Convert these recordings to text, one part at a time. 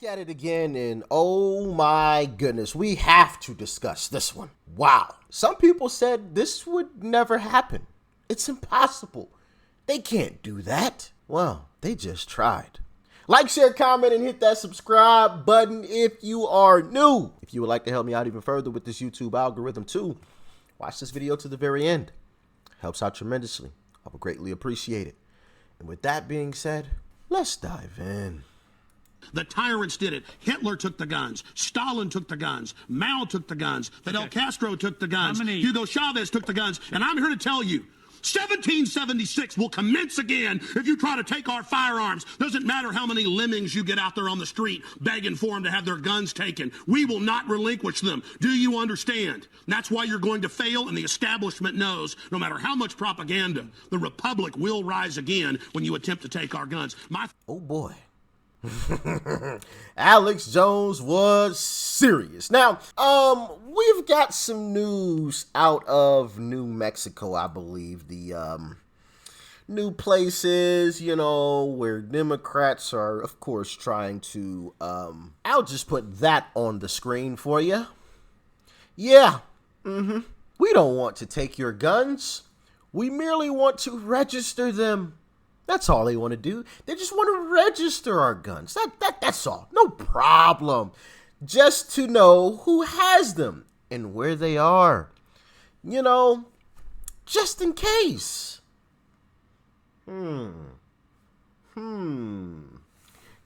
Back at it again, and oh my goodness, we have to discuss this one. Wow. Some people said this would never happen. It's impossible. They can't do that. Well, they just tried. Like, share, comment, and hit that subscribe button if you are new. If you would like to help me out even further with this YouTube algorithm too, watch this video to the very end. Helps out tremendously. I would greatly appreciate it. And with that being said, let's dive in. The tyrants did it. Hitler took the guns. Stalin took the guns. Mao took the guns. Fidel Castro took the guns. Hugo Chavez took the guns. And I'm here to tell you, 1776 will commence again if you try to take our firearms. Doesn't matter how many lemmings you get out there on the street begging for them to have their guns taken. We will not relinquish them. Do you understand? And that's why you're going to fail, and the establishment knows no matter how much propaganda, the Republic will rise again when you attempt to take our guns. Oh boy. Alex Jones was serious. Now, we've got some news out of New Mexico, I believe. The new places, you know, where Democrats are, of course, trying to, I'll just put that on the screen for you. Yeah, we don't want to take your guns. We merely want to register them. That's all they want to do. They just want to register our guns. That's all. No problem. Just to know who has them and where they are. You know, just in case. Kind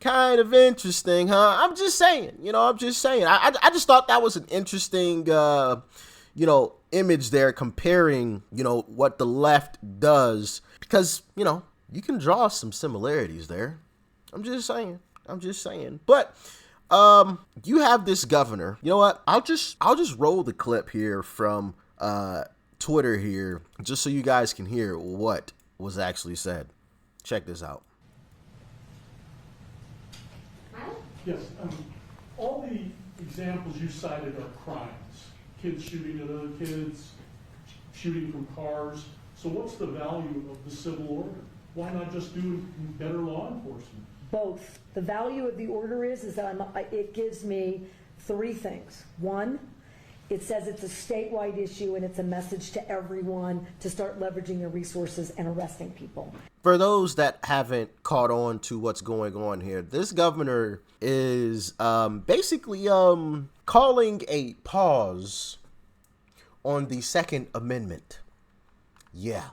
of interesting, huh? I'm just saying. You know, I'm just saying. I just thought that was an interesting, you know, image there comparing, you know, what the left does. Because, you know, you can draw some similarities there. I'm just saying. But you have this governor. You know what? I'll just roll the clip here from Twitter here, just so you guys can hear what was actually said. Check this out. Yes, all the examples you cited are crimes. Kids shooting at other kids, shooting from cars. So what's the value of the civil order? Why not just do better law enforcement? Both. The value of the order is that it gives me three things. One, it says it's a statewide issue and it's a message to everyone to start leveraging their resources and arresting people. For those that haven't caught on to what's going on here, this governor is basically calling a pause on the Second Amendment. Yeah.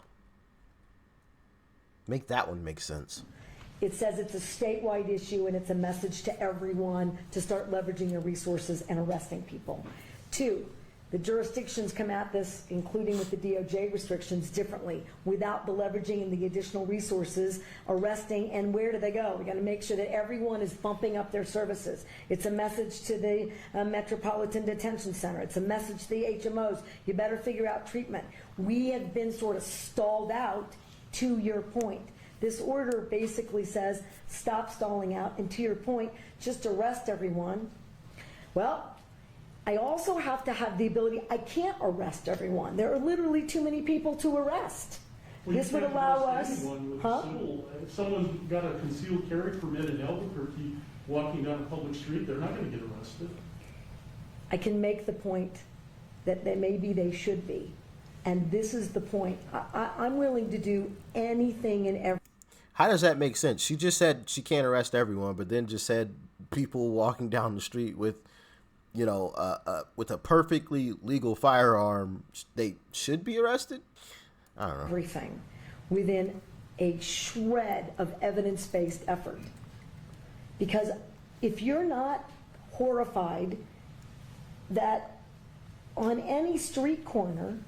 Make that one make sense. It says it's a statewide issue and it's a message to everyone to start leveraging their resources and arresting people. Two, the jurisdictions come at this, including with the DOJ restrictions, differently, without the leveraging and the additional resources, arresting, and where do they go? We got to make sure that everyone is bumping up their services. It's a message to the Metropolitan Detention Center. It's a message to the HMOs. You better figure out treatment. We have been sort of stalled out. To your point, this order basically says stop stalling out, and to your point, just arrest everyone. Well, I also have to have the ability, I can't arrest everyone. There are literally too many people to arrest. Well, this would allow us, if someone got a concealed carry permit in Albuquerque walking down a public street, they're not going to get arrested. I can make the point that maybe they should be. And this is the point. I'm willing to do anything and everything. How does that make sense? She just said she can't arrest everyone, but then just said people walking down the street with, you know, with a perfectly legal firearm, they should be arrested? I don't know. Everything within a shred of evidence-based effort. Because if you're not horrified that on any street corner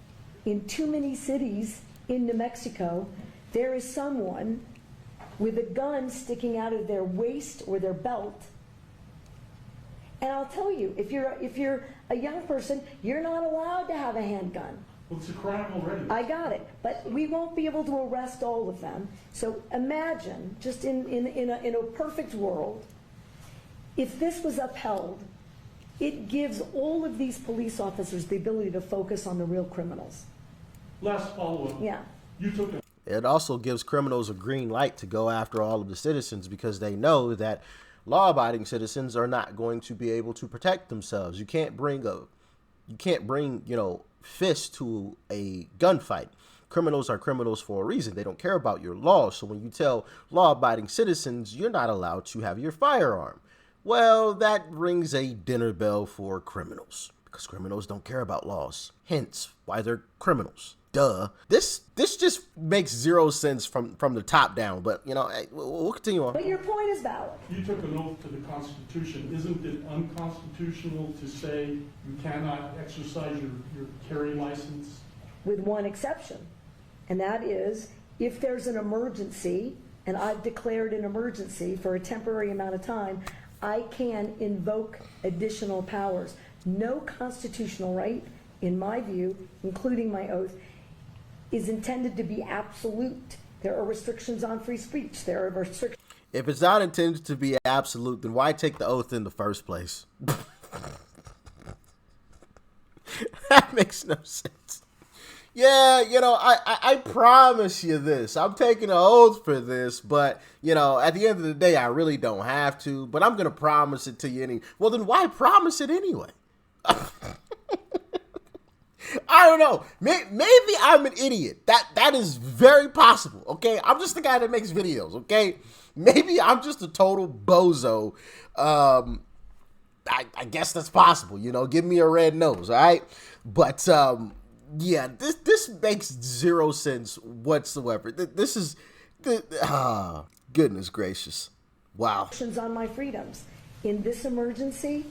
in too many cities in New Mexico, there is someone with a gun sticking out of their waist or their belt. And I'll tell you, if you're a young person, you're not allowed to have a handgun. Well, it's a crime already. I got it, but we won't be able to arrest all of them. So imagine, just in a perfect world, if this was upheld, it gives all of these police officers the ability to focus on the real criminals. Last follow-up. Yeah. You took It also gives criminals a green light to go after all of the citizens because they know that law-abiding citizens are not going to be able to protect themselves. You can't bring, fist to a gunfight. Criminals are criminals for a reason. They don't care about your laws. So when you tell law-abiding citizens you're not allowed to have your firearm, well, that rings a dinner bell for criminals, because criminals don't care about laws. Hence why they're criminals. Duh. This just makes zero sense from the top down, but we'll continue on. But your point is valid. You took an oath to the Constitution. Isn't it unconstitutional to say you cannot exercise your carry license? With one exception, and that is if there's an emergency, and I've declared an emergency for a temporary amount of time, I can invoke additional powers. No constitutional right, in my view, including my oath, is intended to be absolute. There are restrictions on free speech. There are restrictions. If it's not intended to be absolute, then why take the oath in the first place? That makes no sense. Yeah, I promise you this. I'm taking an oath for this, but, at the end of the day, I really don't have to, but I'm going to promise it to you anyway. Well, then why promise it anyway? I don't know. Maybe I'm an idiot. That is very possible, okay? I'm just the guy that makes videos, okay? Maybe I'm just a total bozo. I guess that's possible, Give me a red nose, all right? But, yeah, this makes zero sense whatsoever. This is... goodness gracious. Wow. On my freedoms. In this emergency,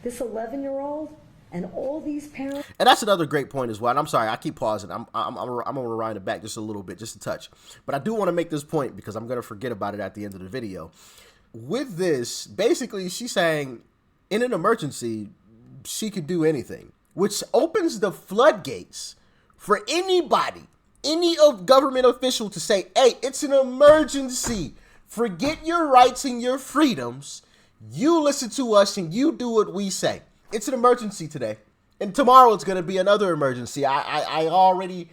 this 11-year-old... and all these parents. And that's another great point as well. And I'm sorry, I keep pausing. I'm gonna rewind it back just a little bit, just a touch. But I do want to make this point because I'm gonna forget about it at the end of the video. With this, basically, she's saying in an emergency, she could do anything, which opens the floodgates for anybody, any of government official to say, "Hey, it's an emergency. Forget your rights and your freedoms. You listen to us and you do what we say." It's an emergency today, and tomorrow it's going to be another emergency. I already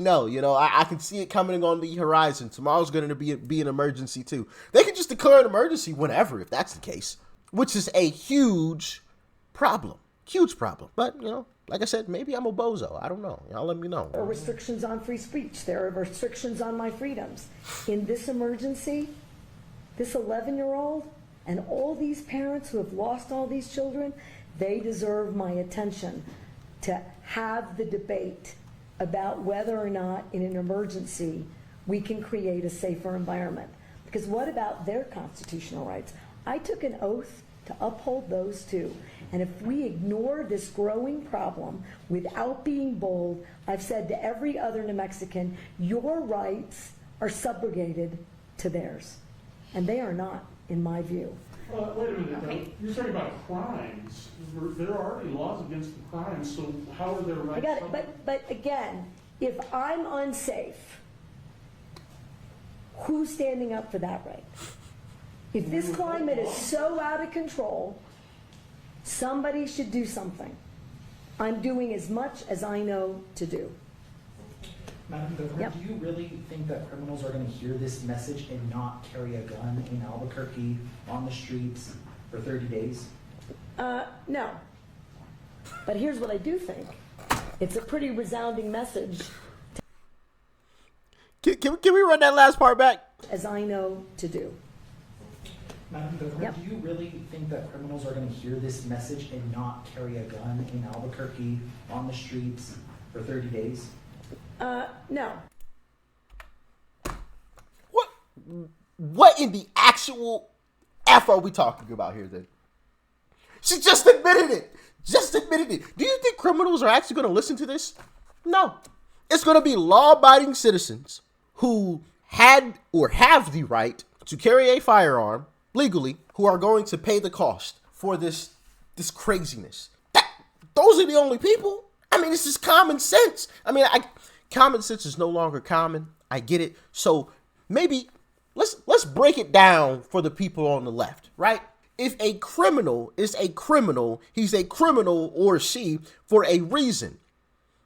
know. I can see it coming on the horizon. Tomorrow's going to be an emergency too. They can just declare an emergency whenever, if that's the case, which is a huge problem. Huge problem. But like I said, maybe I'm a bozo. I don't know. Y'all let me know. There are restrictions on free speech. There are restrictions on my freedoms. In this emergency, this 11-year-old and all these parents who have lost all these children, they deserve my attention to have the debate about whether or not in an emergency we can create a safer environment. Because what about their constitutional rights? I took an oath to uphold those too. And if we ignore this growing problem without being bold, I've said to every other New Mexican, your rights are subrogated to theirs. And they are not, in my view. Wait a minute. You're talking about crimes. There are already laws against the crimes, so how are their rights? I got it. But again, if I'm unsafe, who's standing up for that right? If this climate is so out of control, somebody should do something. I'm doing as much as I know to do. Madam Governor, do you really think that criminals are going to hear this message and not carry a gun in Albuquerque on the streets for 30 days? No. But here's what I do think. It's a pretty resounding message. Can we run that last part back? As I know to do. Madam Governor, do you really think that criminals are going to hear this message and not carry a gun in Albuquerque on the streets for 30 days? No. What in the actual F are we talking about here then? She just admitted it. Do you think criminals are actually going to listen to this? No. It's going to be law-abiding citizens who had or have the right to carry a firearm legally who are going to pay the cost for this craziness. Those are the only people. I mean, this is common sense. Common sense is no longer common. I get it. So maybe let's break it down for the people on the left, right? If a criminal is a criminal, he's a criminal or she for a reason.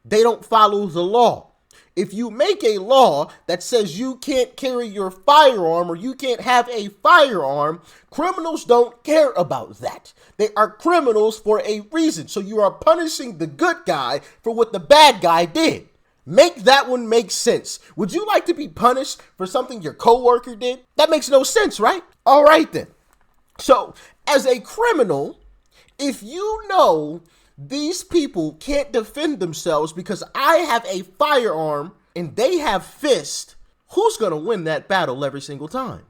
They don't follow the law. If you make a law that says you can't carry your firearm or you can't have a firearm, criminals don't care about that. They are criminals for a reason. So you are punishing the good guy for what the bad guy did. Make that one make sense. Would you like to be punished for something your coworker did? That makes no sense, right? All right then. So as a criminal, if you know these people can't defend themselves because I have a firearm and they have fists, who's going to win that battle every single time?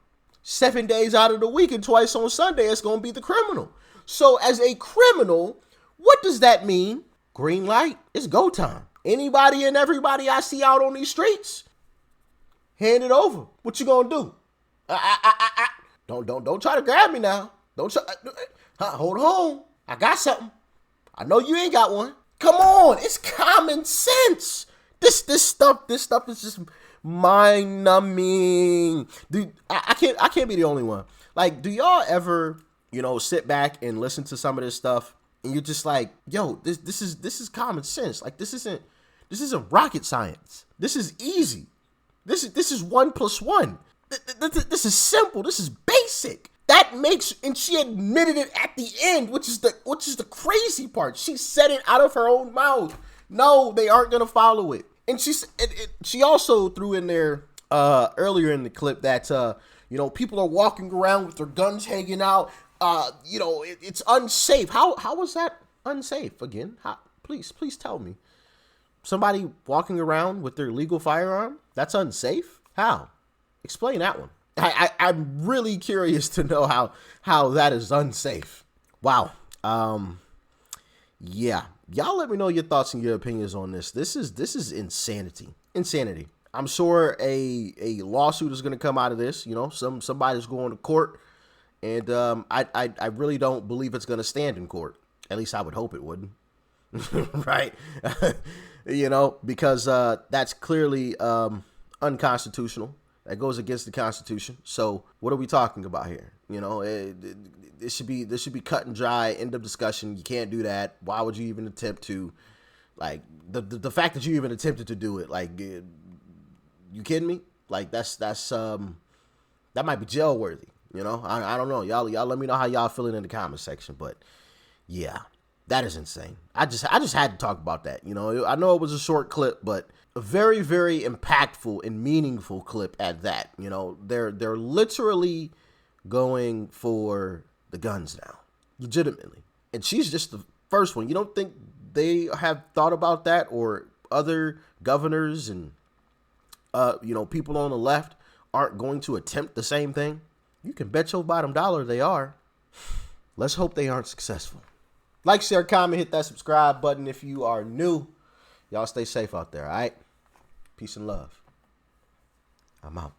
7 days out of the week and twice on Sunday, it's going to be the criminal. So as a criminal, what does that mean? Green light, it's go time. Anybody and everybody I see out on these streets, hand it over. What you gonna do? Don't try to grab me now. Don't try. Hold on. I got something. I know you ain't got one. Come on, it's common sense. This stuff is just mind numbing. Dude, I can't be the only one. Like, do y'all ever, sit back and listen to some of this stuff and you're just like, yo, this is common sense. Like, this isn't rocket science. This is easy. This is 1 + 1. This is simple. This is basic. That makes, and she admitted it at the end, which is the crazy part. She said it out of her own mouth. No, they aren't gonna follow it. And she also threw in there earlier in the clip that people are walking around with their guns hanging out. It's unsafe. How was that unsafe again? Please tell me. Somebody walking around with their legal firearm, that's unsafe? How? Explain that one. I'm really curious to know how that is unsafe. Wow. Yeah. Y'all let me know your thoughts and your opinions on this. This is insanity. Insanity. I'm sure a lawsuit is going to come out of this. Somebody's going to court, and I really don't believe it's going to stand in court. At least I would hope it wouldn't. Right? Because that's clearly unconstitutional. That goes against the Constitution. So what are we talking about here? This should be cut and dry. End of discussion. You can't do that. Why would you even attempt to? Like, the fact that you even attempted to do it, like, you kidding me? Like, that might be jail worthy. I don't know. Y'all let me know how y'all feeling in the comment section. But yeah. That is insane. I just had to talk about that. I know it was a short clip, but a very, very impactful and meaningful clip at that. They're literally going for the guns now, legitimately. And she's just the first one. You don't think they have thought about that, or other governors and people on the left aren't going to attempt the same thing? You can bet your bottom dollar they are. Let's hope they aren't successful. Like, share, comment, hit that subscribe button if you are new. Y'all stay safe out there, all right? Peace and love. I'm out.